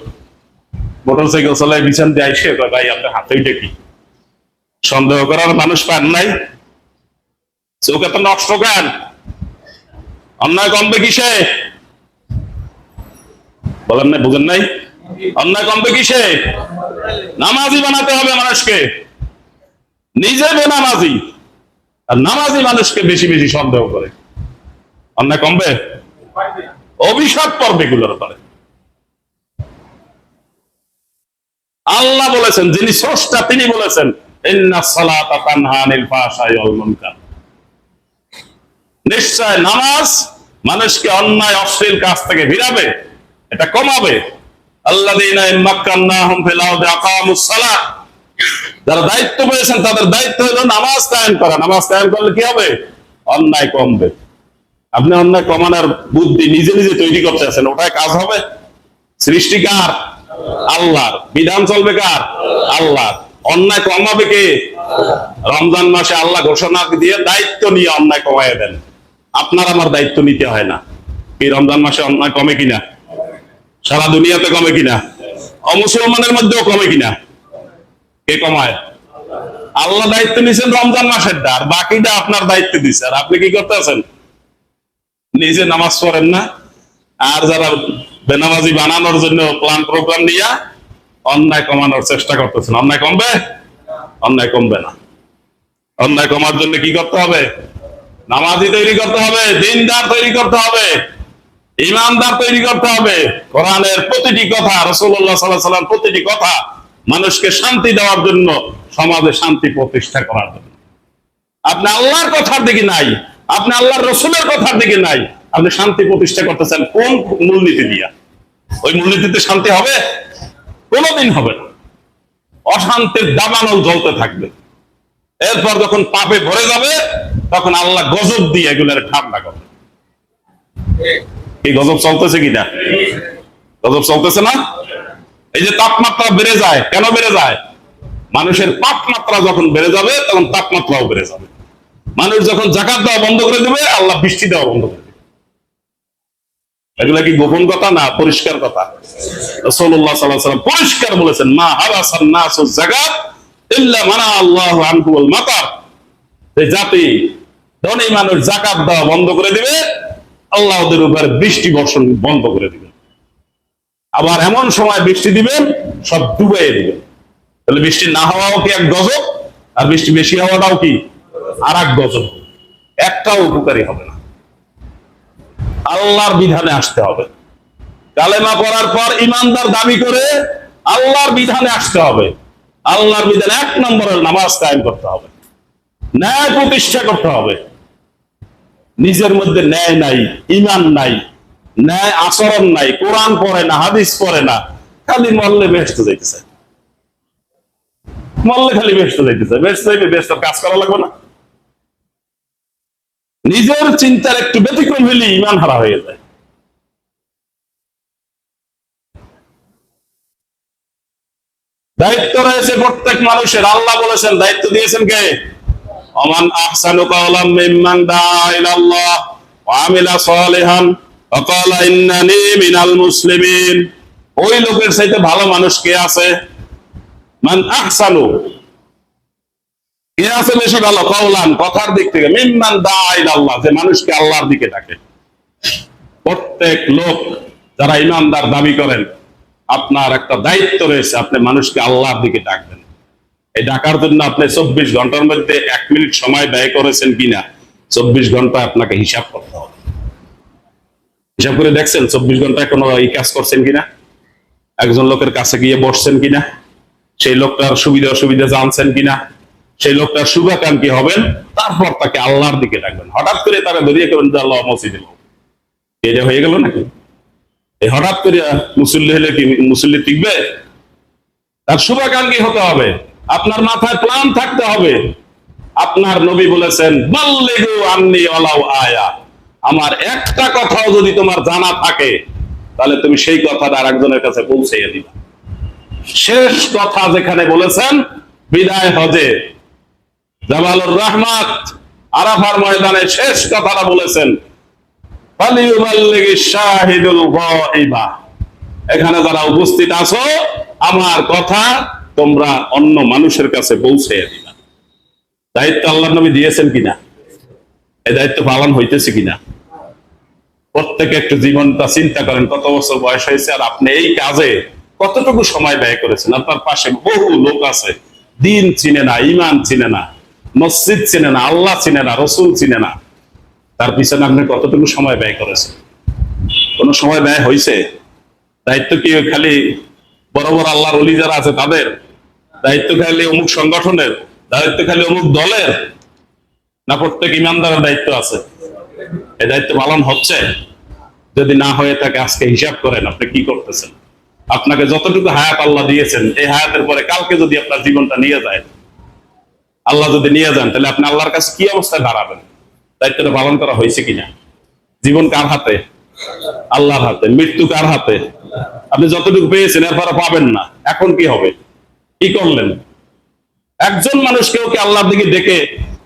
[SPEAKER 1] মোটর সাইকেল চালায় বিছান দিয়ে আইসে, ভাই আপনার হাতে এটা কি? সন্দেহ করার মানুষ পান নাই? চোখ এত নষ্ট কেন? অন্যায় কমবে কিসে? বলেন নাই, বুঝেন নাই? অন্যায় কমবে কিসে? নামাজি বানাতে হবে মানুষকে। নিজে বেনামাজি আর নামাজি মানুষকে বেশি বেশি সন্দেহ করে, অন্যায় কমবে? অভিশাপ পড়বে এগুলোর উপরে। আল্লাহ বলেছেন, যিনি স্রষ্টা তিনি বলেছেন, ইন্নাস সালাতা তানহা আনিল ফাহশাই ওয়াল মুনকার, নিশ্চয় নামাজ মানুষকে অন্যায় অশ্লীল কাজ থেকে ফিরাবে, এটা কমাবে। আল্লাযীনা মাক্কান্নাহুম ফিল আরদি আকামুস সালাহ, যারা দায়িত্ব পেয়েছেন তাদের দায়িত্ব হলো নামাজ কায়েম করা। নামাজ কায়েম করলে কি হবে? অন্যায় কমবে। আপনি অন্যায় কমানোর বুদ্ধি নিজে নিজে তৈরি করতে আছেন, ওটাই কাজ হবে? সৃষ্টি কার? আল্লাহর। বিধান চলবে কার? আল্লাহ। অন্যায় কমাবে কে? রমজান মাসে আল্লাহ ঘোষণা দিয়ে দায়িত্ব নিয়ে অন্যায় কমায় দেন। আপনার আমার দায়িত্ব নিতে হয় না। এই রমজান মাসে অন্যায় কমে কিনা? সারা দুনিয়াতে কমে কিনা? অমুসলমানের মধ্যেও কমে কিনা? কে কমায়? আল্লাহ দায়িত্ব নিয়েছেন রমজান মাসের, আর বাকিটা আপনার দায়িত্ব দিচ্ছে। আর আপনি কি করতে আছেন? নিজে নামাজ পড়েন না, আর যারা বেনামাজি বানানোর জন্য প্ল্যান প্রোগ্রাম নিয়ে অন্যায় কমানোর চেষ্টা করতেছেন। অন্যায় কমবে? অন্যায় কমবে না। অন্যায় কমার জন্য কি করতে হবে? নামাজি তৈরি করতে হবে, দিনদার তৈরি করতে হবে, ইমানদার তৈরি করতে হবে। কোরআনের প্রতিটি কথা, রাসূলুল্লাহ সাল্লাল্লাহু আলাইহি ওয়াসাল্লাম প্রতিটি কথা মানুষকে শান্তি দেওয়ার জন্য, সমাজে শান্তি প্রতিষ্ঠা করার জন্য। আপনি আল্লাহর কথার দিকে নাই, আপনি আল্লাহর রাসূলের কথার দিকে নাই, আপনি শান্তি প্রতিষ্ঠা করতেছেন কোন মূলনীতি দিয়া? ওই মূলনীতিতে শান্তি হবে? কোনোদিন হবে না। অশান্তির দাবানল জ্বলতে থাকবে। এরপর যখন পাপে ভরে যাবে, তখন আল্লাহ গজব দিয়ে এগুলোর ঠান্ডা করবে। এই গজব চলতেছে কিনা? গজব চলতেছে না? এই যে তাপমাত্রা বেড়ে যায়, কেন বেড়ে যায়? মানুষের পাপ মাত্রা যখন বেড়ে যাবে, তখন তাপমাত্রাও বেড়ে যাবে। মানুষ যখন যাকাত দেওয়া বন্ধ করে দেবে, আল্লাহ বৃষ্টি দেওয়া বন্ধ করে দেবে। এগুলা কি গোপন কথা না পরিষ্কার কথা? রাসূলুল্লাহ সাল্লাল্লাহু আলাইহি ওয়াসাল্লাম পরিষ্কার বলেছেন, মা হারাসান নাসু যাকাত ইল্লা মানা আল্লাহু আনহু আল মাতার। এই জাতি ধনী মানুষ যাকাত দেওয়া বন্ধ করে দিবে, আল্লাহ ওদের উপরে বৃষ্টি বর্ষণ বন্ধ করে দিবেন। আবার এমন সময় বৃষ্টি দিবেন সব ডুবিয়ে দিবেন। তাহলে বৃষ্টি না হওয়াও কি এক গজব, আর বৃষ্টি বেশি হওয়াটাও কি আর এক গজব? একটাও উপকারী হবে না। আল্লাহর বিধানে আসতে হবে। কালেমা পড়ার পর ইমানদার দাবি করে আল্লাহর বিধানে আসতে হবে। আল্লাহর বিধানে এক নম্বরের নামাজ কায়েম করতে হবে, ন্যায় প্রতিষ্ঠা করতে হবে। নিজের মধ্যে ন্যায় নাই, ইমান নাই, ন্যায় আচরণ নাই, কোরআন পড়ে না, হাদিস পড়ে না, খালি মরলে বেহেশতে যাইতেছে। মরলে খালি বেহেশতে যাইতেছে। বেহেশতে যাইবে, বেহেশতের কাজ করা লাগবে না? নিজের চিন্তার একটু ব্যতিক্রম হলে ইমান হারা হয়ে যায়। দায়িত্ব রয়েছে প্রত্যেক মানুষের। আল্লাহ বলেছেন, দায়িত্ব দিয়েছেন কে? ওমান আহসানু কাওলাম মিম্মান দাআ ইলাল্লাহ ওয়া আমিলা সালিহান ওয়া ক্বালা ইন্নানী মিনাল মুসলিমিন। ওই লোকের চাইতে ভালো মানুষ কে আছে? মান আহসানু, কে আছে বেশি ভালো কাওলান, কথার দিক থেকে, মিম্মান দাআ ইলাল্লাহ, যে মানুষকে আল্লাহর দিকে ডাকে। প্রত্যেক লোক যারা ইমানদার দাবি করেন, আপনার একটা দায়িত্ব রয়েছে, আপনি মানুষকে আল্লাহর দিকে ডাকবেন। এই ডাকার জন্য আপনি 24 ঘন্টার মধ্যে 1 মিনিট সময় ব্যয় করেছেন কিনা, 24 ঘন্টা আপনাকে হিসাব করতে হবে। হিসাব করে দেখছেন 24 ঘন্টায় কোনো এই কাজ করছেন কিনা, একজন লোকের কাছে গিয়ে বসছেন কিনা, সেই লোকটার সুবিধা অসুবিধা জানছেন কিনা, সেই লোকটার শুভাকাঙ্ক্ষী হবেন, তারপর তাকে আল্লাহর দিকে ডাকবেন। হঠাৎ করে তারা ধরিয়ে করবেন যে আল্লাহ মসজিদে, এটা হয়ে গেল নাকি? এই হঠাৎ করে মুসল্লি হলে কি মুসল্লি টিকবে? তার শুভাকাঙ্ক্ষী হতে হবে, আপনার মাথায় প্ল্যান থাকতে হবে। আপনার নবী বলেছেন, বাল্লিগু আন্নী ওয়ালাউ আয়া, আমার একটা কথাও যদি তোমার জানা থাকে তাহলে তুমি সেই কথাটা আরেকজনের কাছে পৌঁছাইয়া দিবা। শেষ কথা যেখানে বলেছেন বিদায় হজে জামালুর রহমাত আরাফার ময়দানে শেষ কথাটা বলেছেন, ফালিয়ুবাল্লিগিশ শাহিদুল গায়বা, এখানে যারা উপস্থিত আছো আমার কথা তোমরা অন্য মানুষের কাছে পৌঁছাইয়া দিবা। দায়িত্ব আল্লাহর নবী দিয়েছেন কিনা? এই দায়িত্ব পালন হইতেছে কিনা? প্রত্যেকে একটু জীবনটা চিন্তা করেন, কত বছর বয়স হয়েছে আর আপনি এই কাজে কতটুকু সময় ব্যয় করেছেন। আপনার পাশে বহু লোক আছে, দিন চিনে না, ইমান চিনে না, মসজিদ চিনে না, আল্লাহ চিনে না, রসুল চিনে না, তার পিছনে আপনি কতটুকু সময় ব্যয় করেছেন? কোন সময় ব্যয় হয়েছে? দায়িত্ব কি খালি বড় বড় আল্লাহর ওলি যারা আছে তাদের? দায়িত্ব খালি অমুক সংগঠনের? দায়িত্ব খালি অমুক দলের? না প্রত্যেক ইমানদারের দায়িত্ব আছে? এই দায়িত্ব পালন হচ্ছে? যদি না হয়ে থাকে আজকে হিসাব করেন আপনি কি করতেছেন। আপনাকে যতটুকু হায়াত আল্লাহ দিয়েছেন, এই হায়াতের পরে কালকে যদি আপনার জীবনটা নিয়ে যায়, আল্লাহ যদি নিয়ে যান, তাহলে আপনি আল্লাহর কাছে কি অবস্থায় দাঁড়াবেন? দায়িত্বটা পালন করা হয়েছে কিনা? জীবন কার হাতে? আল্লাহর হাতে। মৃত্যু কার হাতে? আপনি যতটুকু পেয়েছেন এরপরে পাবেন না, এখন কি হবে? কি করলেন? একজন মানুষকেও কি আল্লাহর দিকে ডেকে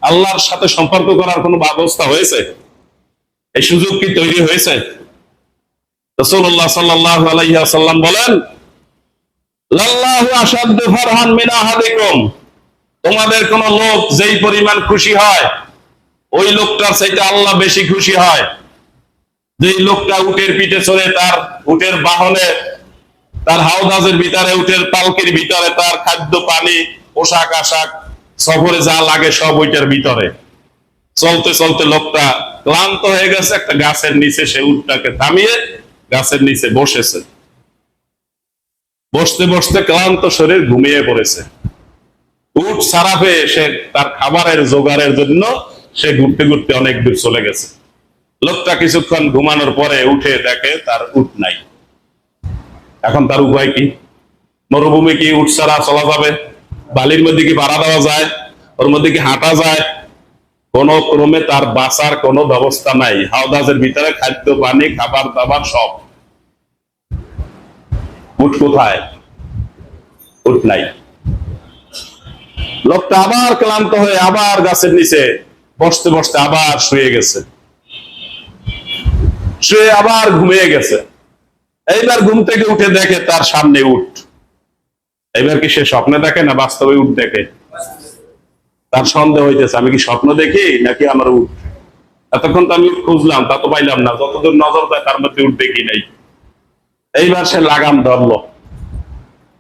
[SPEAKER 1] আল্লাহর সাথে সম্পর্ক করার কোনো ব্যবস্থা হয়েছে? এই সুযোগ কি তৈরি হয়েছে? রাসূলুল্লাহ সাল্লাল্লাহু আলাইহি ওয়াসাল্লাম বলেন, লাল্লাহু আশাদ্দু ফারহান মিন আহাদিকুম, তোমাদের কোন লোক যেই পরিমাণ খুশি হয় ওই লোকটার চাইতে আল্লাহ বেশি খুশি হয়। যেই লোকটা উটের পিঠে চড়ে, তার উটের বাহনে, তার হাওদাজের ভিতরে, উটের পালকির ভিতরে তার খাদ্য পানি পোশাক আশাক সফরে যা লাগে সব ওইটার ভিতরে, চলতে চলতে লোকটা ক্লান্ত হয়ে গেছে, একটা গাছের নিচে সে উটটাকে থামিয়ে গাছের নিচে বসেছে। বসতে বসতে ক্লান্ত শরীর ঘুমিয়ে পড়েছে। উট ছাড়া পেয়ে সে তার খাবারের জোগাড়ের জন্য সে ঘুরতে ঘুরতে অনেক দূর চলে গেছে। লোকটা কিছুক্ষণ ঘুমানোর পরে উঠে দেখে তার উট নাই। এখন তার উপায় কি? মরুভূমি কি উট ছাড়া চলা যাবে? বালির মধ্যে কি পাড়া দেওয়া যায়? ওর মধ্যে কি হাঁটা যায়? কোন ক্রমে তার বাঁচার কোনো ব্যবস্থা নাই। হাওদাজের ভিতরে খাদ্য পানি খাবার দাবার সব। উট কোথায়? উট নাই। লোকটা আবার ক্লান্ত হয়ে আবার গাছের নিচে বসতে বসতে আবার শুয়ে গেছে, শুয়ে আবার ঘুমিয়ে গেছে। এইবার ঘুম থেকে উঠে দেখে তার সামনে উট। এইবার কি সে স্বপ্নে দেখে না বাস্তবে উট দেখে? তার সন্দেহ হইতেছে, আমি কি স্বপ্ন দেখি নাকি আমার উট? এতক্ষণ তো আমি উট খুঁজলাম, তা তো পাইলাম না, যতদূর নজর দেয় তার মধ্যে উট দেখি নাই। এইবার সে লাগাম ধরলো,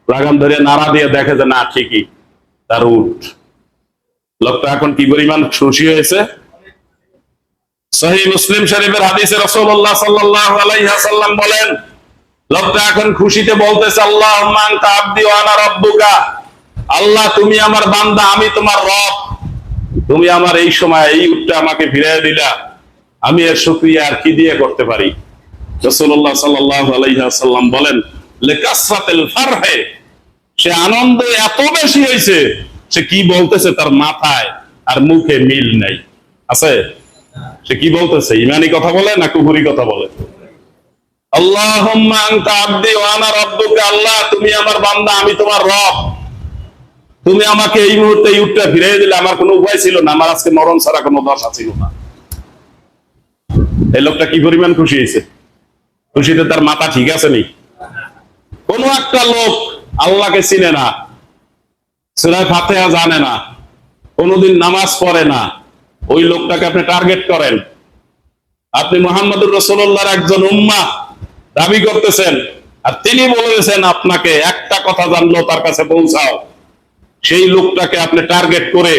[SPEAKER 1] লাগাম ধরে নাড়া দিয়ে দেখে যে না, ঠিকই তার উট। লোকটা এখন কি পরিমাণ খুশি হয়েছে! সহিহ মুসলিম শরীফের হাদিসে রাসূলুল্লাহ সাল্লাল্লাহু আলাইহি ওয়াসাল্লাম বলেন, লোকটা এখন খুশিতে বলতেছে, আল্লাহুম্মা আনতা আবদি ওয়া আনা রাব্বুকা, আল্লাহ তুমি আমার বান্দা, আমি তোমার রব। তুমি আমার এই সময় এই উটটা আমাকে ফিরিয়ে দিলা, আমি এর শুকরিয়া আর কি দিয়ে করতে পারি? রাসূলুল্লাহ সাল্লাল্লাহু আলাইহি ওয়াসাল্লাম বলেন, লিকাসরাতিল ফারহে, সে আনন্দ এত বেশি হয়েছে, সে কি বলতেছে তার মাথায় আর মুখে মিল নাই। আছে? সে কি বলতেছে? ইমানি কথা বলে না কুফরি কথা বলে? আল্লাহুম্মা আনতা আবদি ওয়া আনা রাব্বুকা, আল্লাহ তুমি আমার বান্দা, আমি তোমার রব। তুমি আমাকে এই মুহূর্তে এই উটটা ফিরিয়ে দিলে, আমার কোনো উপায় ছিল না, আমার আজকে মরণ ছাড়া কোনো দশা ছিল না। এই লোকটা কি পরিমাণ খুশি হয়েছে! খুশিতে তার মাথা ঠিক আছে নি? কোন একটা লোক আল্লাহকে চিনে না, সূরা ফাতিহা জানে না, কোনোদিন নামাজ পড়ে না, ওই লোকটাকে আপনি টার্গেট করেন। আপনি মুহাম্মদুর রাসূলুল্লাহর একজন উম্মাহ দাবি করতেছেন, আর তিনি বলেছেন আপনাকে একটা কথা জানলেও তার কাছে পৌঁছাও। সেই লোকটাকে আপনি টার্গেট করে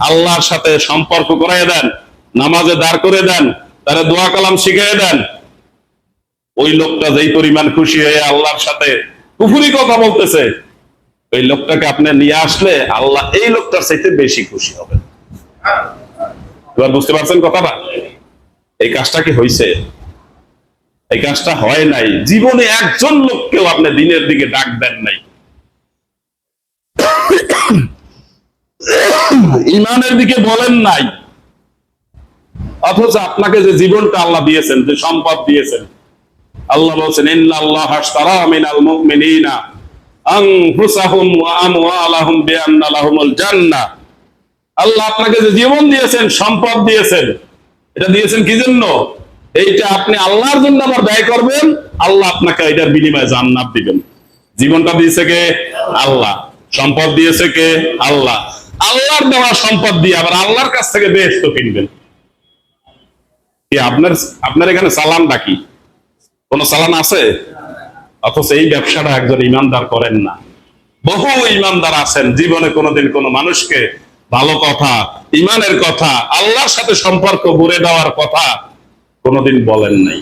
[SPEAKER 1] আল্লাহর সাথে সম্পর্ক করাই দেন, নামাজে দাঁড় করে দেন, তারা দোয়া কালাম শিখিয়ে দেন। ওই লোকটা যেই পরিমাণ খুশি হয়ে আল্লাহর সাথে কুফরি কথা বলতেছে, ওই লোকটাকে আপনি নিয়ে আসলে আল্লাহ এই লোকটার চাইতে বেশি খুশি হবে। এবার বুঝতে পারছেন কথাটা? এই কাজটা কি হয়েছে? এই কাজটা হয় নাই। জীবনে একজন লোককেও আপনি দিনের দিকে ডাক দেন নাই, ইমানের দিকে বলেন নাই, অথচ আপনাকে যে জীবনটা আল্লাহ দিয়েছেন, যে সম্পদ দিয়েছেন, আল্লাহ বলছেন ইন্নাল্লাহা আশতারা মিনাল মুমিনিনা আনফুসাহুম ওয়া আমওয়ালাহুম বিআন্না লাহুমুল জান্নাহ। আল্লাহ আপনাকে যে জীবন দিয়েছেন, সম্পদ দিয়েছেন, এটা দিয়েছেন কি জন্য? এইটা আপনি আল্লাহর জন্য আবার ব্যয় করবেন, আল্লাহ আপনাকে এটার বিনিময়ে জান্নাত দিবেন। জীবনটা দিয়েছে কে? আল্লাহ। সম্পদ দিয়েছে কে? আল্লাহ। আল্লাহর দেওয়া সম্পদ দিয়ে আবার আল্লাহর কাছ থেকে বেহেশত কিনবেন কি? আপনার এখানে চালানটা কি? কোন চালান আছে? অথচ এই ব্যবসাটা একজন ইমানদার করেন না। বহু ইমানদার আছেন, জীবনে কোনোদিন কোনো মানুষকে ভালো কথা, ইমানের কথা, আল্লাহর সাথে সম্পর্ক গড়ে দেওয়ার কথা কোনোদিন বলেন নাই।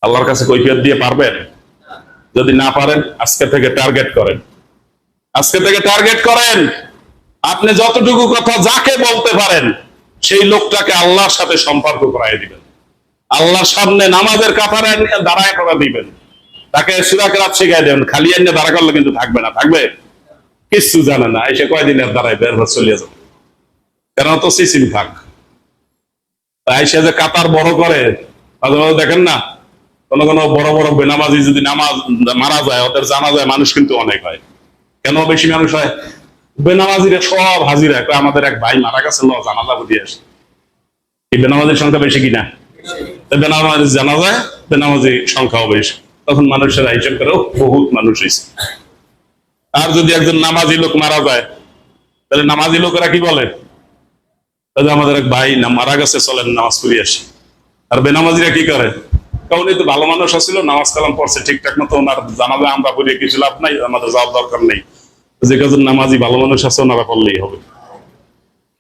[SPEAKER 1] আল্লাহর কাছে কৈফিয়ত দিয়ে পারবেন? যদি না পারেন, আজকে থেকে টার্গেট করেন। আজকে থেকে টার্গেট করেন। আপনি যতটুকু কথা যাকে বলতে পারেন, সেই লোকটাকে আল্লাহর সাথে সম্পর্ক করাই দিবেন। আল্লাহর সামনে নামাজের কাতারে দাঁড়ায় করা দিবেন। তাকে সূরা কেরাত শিখাই দেবেন। খালি এনে দাঁড়া করলে কিন্তু থাকবে না, থাকবে কিচ্ছু জানে না, এসে কয়দিনের দাঁড়ায় বের হয়ে চলে যাবে। কেন? তো সিসিম থাক। তাই সে যে কাতার বড় করে, দেখেন না, কোন কোন বড় বড় বেনামাজি যদি নামাজ মারা যায়, ওদের জানা যায় মানুষ কিন্তু অনেক হয়। কেন বেশি মানুষ হয়? বেনামাজিরা সব হাজিরা, আমাদের এক ভাই মারা গেছে, জানাজা দিয়ে আসে। এই বেনামাজির সংখ্যা বেশি কিনা? বেনামাজি জানা যায়, বেনামাজি সংখ্যাও বেশি। তখন মানুষেরা হিসাব করে বহুত মানুষ হয়েছে। আর যদি একজন নামাজি লোক মারা যায়, তাহলে নামাজি লোকেরা কি বলে? তাহলে আমাদের এক ভাই মারা গেছে, চলেন নামাজ পড়ি আসি। আর বেনামাজিরা কি করে? কারণ তো ভালো মানুষ আসছিল, নামাজ কালাম পড়ছে ঠিকঠাক মতো, ওনার জানাবে আমরা পড়িয়ে কিছু লাভ নাই, আমাদের যাওয়ার দরকার নেই। যে কজন নামাজি ভালো মানুষ আছে, ওনারা পড়লেই হবে।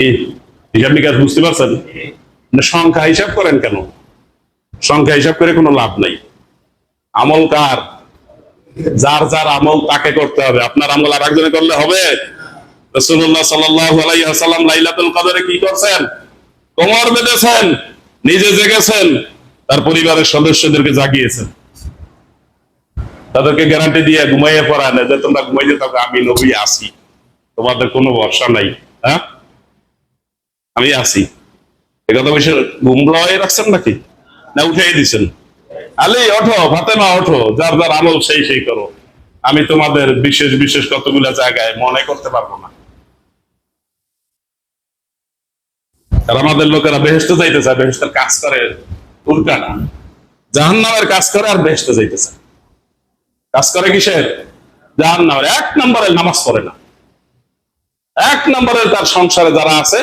[SPEAKER 1] কি হিসাব নিকাশ বুঝতে পারছেন? সংখ্যা হিসাব করেন কেন? সংখ্যা হিসাব করে কোনো লাভ নাই। আমল কার? যার যার আমল তাকে করতে হবে। আপনার আমল আর একজনে করলে হবে? রাসূলুল্লাহ সাল্লাল্লাহু আলাইহি ওয়াসাল্লাম লাইলাতুল কদরে কি করছেন? কোমর বেঁধেছেন, নিজে জেগেছেন, তার পরিবারের সদস্যদেরকে জাগিয়েছেন, তাদেরকে গ্যারান্টি দিয়ে ঘুমাইয়ে পড়ান যে তোমরা ঘুমাইতে থাকো, আমি নবী আছি, তোমাদের কোনো ভরসা নাই, হ্যাঁ আমি আছি। একথা বসে ঘুমলায় রাখছেন নাকি? না উঠাই দিচ্ছেন? আলী ওঠো, ফাতেমা ওঠো, যার যার আমল সেই সেই করো, আমি তোমাদের বিশেষ বিশেষ কতগুলো জায়গায় মনে করতে পারবো না। আর আমাদের লোকেরা বেহেশতে যাইতে চায়, বেহেশতের কাজ করে উল্টা না, জাহান্নামের কাজ করে আর বেহেশতে যাইতে চায়। কাজ করে কিসের? জাহান্নামের। এক নম্বরের নামাজ পড়ে না, এক নম্বরের তার সংসারে যারা আছে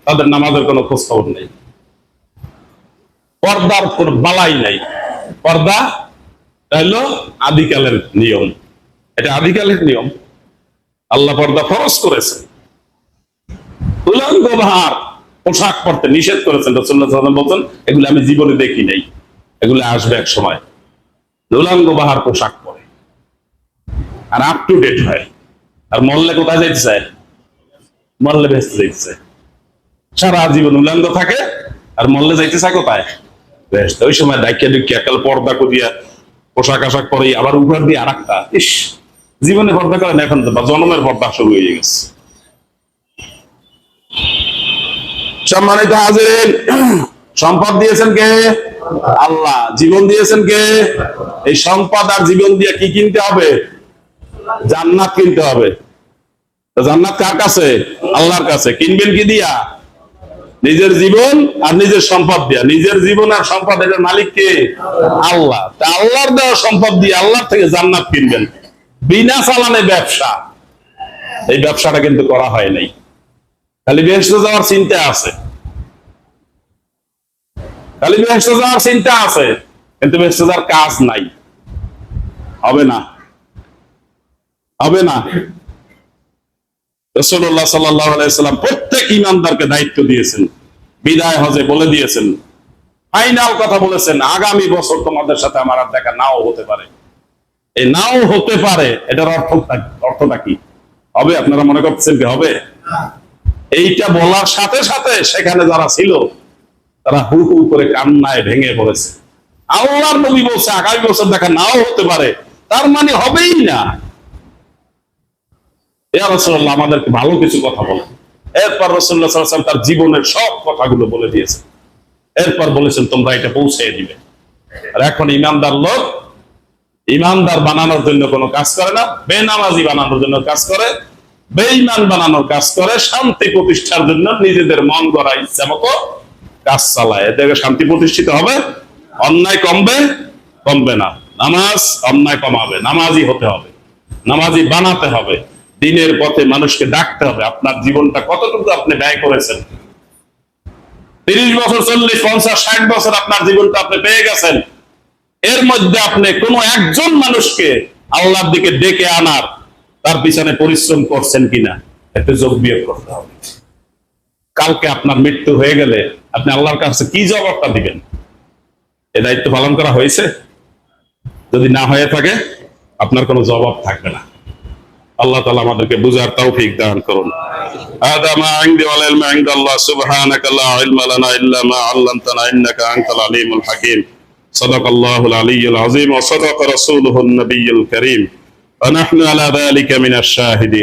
[SPEAKER 1] তাদের নামাজের কোনো খোঁজ খবর নেই, পর্দার কোন বালাই নাই। পর্দা হলো আদিকালের নিয়ম, এটা আদিকালের নিয়ম। আল্লাহ পর্দা ফরজ করেছেন। উলঙ্গ বাহার পোশাক পরতে নিষেধ করেছেন। রাসূলুল্লাহ সাল্লাল্লাহু আলাইহি ওয়াসাল্লাম বলছেন, এগুলো আমি জীবনে দেখি নাই, এগুলো আসবে এক সময়। উলঙ্গ বাহার পোশাক পরে আর আপ টু ডেট হয়। আর মরলে কোথায় যাইতে চায়? মরলে বেহেশতে যাইতে চায়। সারা জীবন উলঙ্গ থাকে আর মরলে যাইতে চায় কোথায়? বেহেশতে। ওই সময় ডাকিয়া ডুকিয়া একাল পর্দা করিয়া পোশাক আশাক পরে আবার উপর দিয়ে আর একটা, ইস জীবনে পর্দা করেন, এখন তো জন্মের পর্দা শুরু হয়ে গেছে। সম্মানিত হাজিরিন, সম্পদ দিয়েছেন কে? আল্লাহ। জীবন দিয়েছেন কে? এই সম্পদ আর জীবন দিয়ে কি কিনতে হবে? জান্নাত কিনতে হবে। জান্নাত কার কাছে? আল্লাহর কাছে। কিনবেন কি দিয়া? নিজের জীবন আর নিজের সম্পদ দিয়া। নিজের জীবন আর সম্পদ, এটার মালিক কে? আল্লাহ। তা আল্লাহর দেওয়া সম্পদ দিয়ে আল্লাহর থেকে জান্নাত কিনবেন, বিনা চালানে ব্যবসা। এই ব্যবসাটা কিন্তু করা হয় নাই। খালি বেহেশতে যাওয়ার চিন্তা আছে, খালি বেহেশতে যাওয়ার চিন্তা আছে, কিন্তু বেহেশতে যাওয়ার কাজ নাই। হবে না, হবে না। রাসূলুল্লাহ সাল্লাল্লাহু আলাইহি ওয়াসাল্লাম প্রত্যেক ঈমানদারকে দায়িত্ব দিয়েছেন, বিদায় হজে বলে দিয়েছেন, ফাইনাল কথা বলেছেন, আগামী বছর তোমাদের সাথে আমার আর দেখা নাও হতে পারে। এই নাও হতে পারে এটার অর্থটা কি হবে? আপনারা মনে করছেন কি হবে? এইটা বলার সাথে সাথে সেখানে যারা ছিল তারা হু হু করে কান্নায় ভেঙে পড়েছে। আল্লাহর নবী বলছে আগামী বছর দেখা নাও হতে পারে, তার মানে হবেই না। ইয়া রাসূলুল্লাহ, আমাদেরকে ভালো কিছু কথা বলেন। এরপর রাসূলুল্লাহ সাল্লাল্লাহু আলাইহি ওয়াসাল্লাম তার জীবনের সব কথাগুলো বলে দিয়েছেন। এরপর বলেছেন তোমরা এটা পৌঁছে দিবে। আর এখন ইমানদার লোক ইমানদার বানানোর জন্য কোনো কাজ করে না, বেনামাজি বানানোর জন্য কাজ করে, বেঈমান বানানোর কাজ করে, শান্তি প্রতিষ্ঠার জন্য নিজেদের মন গড়া ইচ্ছা মতো কাজ চালায়। এতে শান্তি প্রতিষ্ঠিত হবে? অন্যায় কমবে? কমবে না। নামাজ অন্যায় কমাবে, নামাজি হতে হবে, নামাজি বানাতে হবে, দিনের পথে মানুষকে ডাকতে হবে। আপনার জীবনটা কতটুকু আপনি ব্যয় করেছেন? 30 বছর, 40, 50, 60 বছর আপনার জীবনটা আপনি পেয়ে গেছেন। এর মধ্যে আপনি কোনো একজন মানুষকে আল্লাহর দিকে ডেকে আনার তার পিছনে পরিশ্রম করছেন কিনা একটু যোগ বিয়োগ করতে হবে। কালকে আপনার মৃত্যু হয়ে গেলে আপনি আল্লাহর কাছে কি জবাবটা দিবেন? এ দায়িত্ব পালন করা হয়েছে? যদি না হয়ে থাকে আপনার কোনো জবাব থাকবে না। আল্লাহ তাআলা আমাদেরকে বুঝার তৌফিক দান করুন। هذا ما عندي والعلم عند الله سبحانك لا علم لنا إلا ما علمتنا إنك أنت العليم الحكيم صدق الله العلي العظيم وصدق رسوله النبي الكريم ونحن على ذلك من الشاهدين